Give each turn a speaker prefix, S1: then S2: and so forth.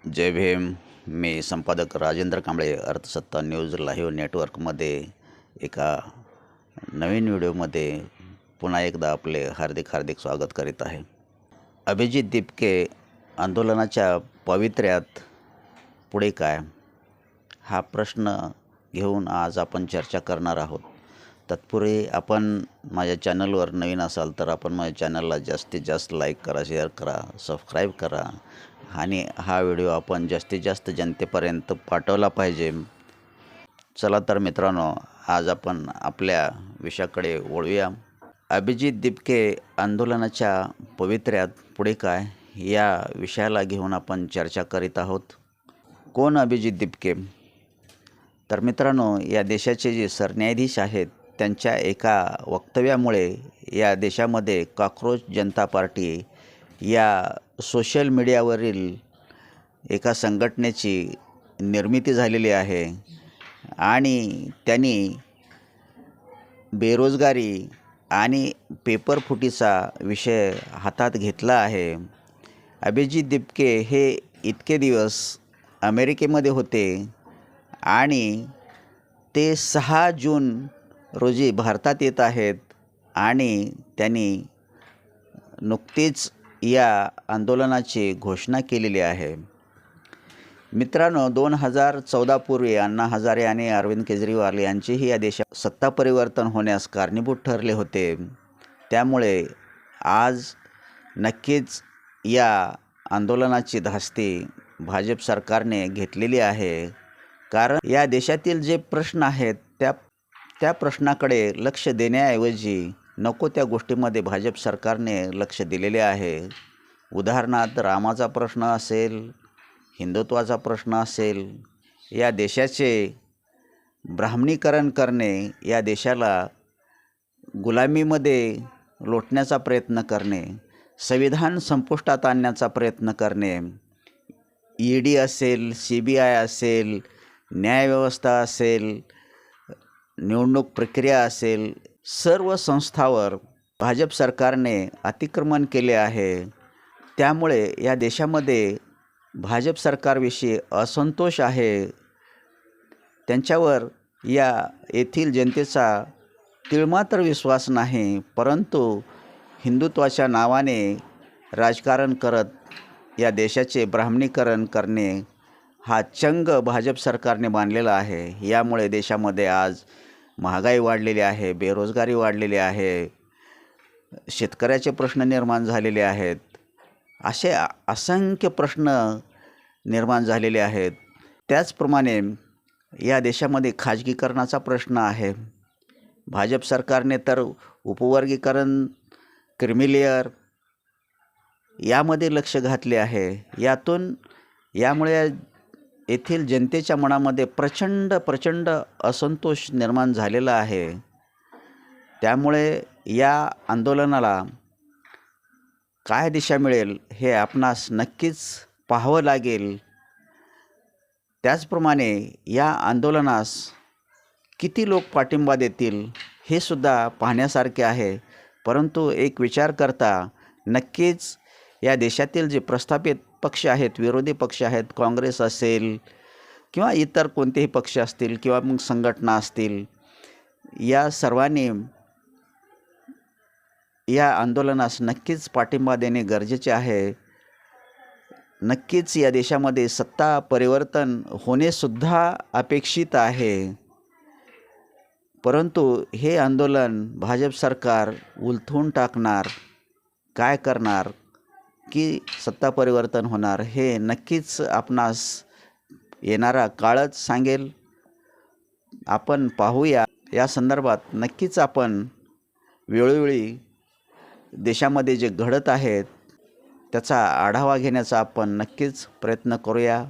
S1: जय भीम. मी संपादक Rajendra Kamble, अर्थसत्ता news live नेटवर्कमध्ये एका नवीन व्हिडिओमध्ये पुन्हा एकदा आपले हार्दिक हार्दिक स्वागत करीत आहे. अभिजित दिपके आंदोलनाच्या पवित्र्यात पुढे काय, हा प्रश्न घेऊन आज आपण चर्चा करणार आहोत. तत्पूर्वी आपण माझ्या चॅनलवर नवीन असाल तर आपण माझ्या चॅनलला जास्तीत जास्त लाईक करा, शेअर करा, सबस्क्राईब करा आणि हा व्हिडिओ आपण जास्तीत जास्त जनतेपर्यंत पाठवला पाहिजे. चला तर मित्रांनो, आज आपण आपल्या विषयाकडे वळूया. अभिजित दिपके आंदोलनाच्या पवित्र्यात पुढे काय, या विषयाला घेऊन आपण चर्चा करीत आहोत. कोण अभिजित दिपके? तर मित्रांनो, या देशाचे जे सरन्यायाधीश आहेत त्यांच्या एका वक्तव्यामुळे या देशामध्ये कॉकरोच जनता पार्टी या सोशल मीडियावरील एका संघटनेची निर्मिती झालेली आहे आणि त्यांनी बेरोजगारी आणि पेपरफुटीचा विषय हातात घेतला आहे. अभिजित दिपके हे इतके दिवस अमेरिकेमध्ये होते आणि ते 6 जून रोजी भारतात येत आहेत आणि त्यांनी नुकतीच या आंदोलनाची घोषणा केलेली आहे. मित्रांनो, 2014 पूर्वी अण्णा हजारे आणि अरविंद केजरीवाल यांचेही या देशात सत्ता परिवर्तन होण्यास कारणीभूत ठरले होते. त्यामुळे आज नक्कीच या आंदोलनाची धास्ती भाजप सरकारने घेतलेली आहे. कारण या देशातील जे प्रश्न आहेत त्या प्रश्नाकडे लक्ष देण्याऐवजी नको त्या गोष्टीमध्ये भाजप सरकारने लक्ष दिलेले आहे. उदाहरणार्थ रामाचा प्रश्न असेल, हिंदुत्वाचा प्रश्न असेल, या देशाचे ब्राह्मणीकरण करणे, या देशाला गुलामीमध्ये लोटण्याचा प्रयत्न करणे, संविधान संपुष्टात आणण्याचा प्रयत्न करणे, ED असेल, CBI असेल, न्यायव्यवस्था असेल, निवडणूक प्रक्रिया असेल, सर्व संस्थावर भाजप सरकारने अतिक्रमण केले आहे. त्यामुळे या देशामध्ये भाजप सरकारविषयी असंतोष आहे. त्यांच्यावर येथील जनतेचा तिळमात्र विश्वास नाही. परंतु हिंदुत्वाच्या नावाने राजकारण करत या देशाचे ब्राह्मणीकरण करणे हा चंग भाजप सरकारने बांधलेला आहे. यामुळे देशामध्ये आज महागाई वाढलेली आहे, बेरोजगारी वाढलेली आहे, शेतकऱ्याचे प्रश्न निर्माण झालेले आहेत, असे असंख्य प्रश्न निर्माण झालेले आहेत. त्याचप्रमाणे या देशामध्ये खाजगीकरणाचा प्रश्न आहे. भाजप सरकारने तर उपवर्गीकरण, क्रिमिलेअर यामध्ये लक्ष घातले आहे. यामुळे येथील जनतेच्या मनामध्ये प्रचंड असंतोष निर्माण झालेला आहे. त्यामुळे या आंदोलनाला काय दिशा मिळेल हे आपणास नक्कीच पाहावं लागेल. त्याचप्रमाणे या आंदोलनास किती लोक पाठिंबा देतील हे सुद्धा पाहण्यासारखे आहे. परंतु एक विचार करता नक्कीच या देशातील जे प्रस्थापित पक्ष आहेत, विरोधी पक्ष आहेत, काँग्रेस असेल किंवा इतर कोणतेही पक्ष असतील किंवा मग संघटना असतील, या सर्वांनी या आंदोलनास नक्कीच पाठिंबा देणे गरजेचे आहे. नक्कीच या देशामध्ये सत्ता परिवर्तन होणेसुद्धा अपेक्षित आहे. परंतु हे आंदोलन भाजप सरकार उलथून टाकणार, काय करणार की सत्ता परिवर्तन होणार हे नक्कीच आपणास येणारा काळच सांगेल. आपण पाहूया. या संदर्भात नक्कीच आपण वेळोवेळी देशामध्ये जे घडत आहेत त्याचा आढावा घेण्याचा आपण नक्कीच प्रयत्न करूया.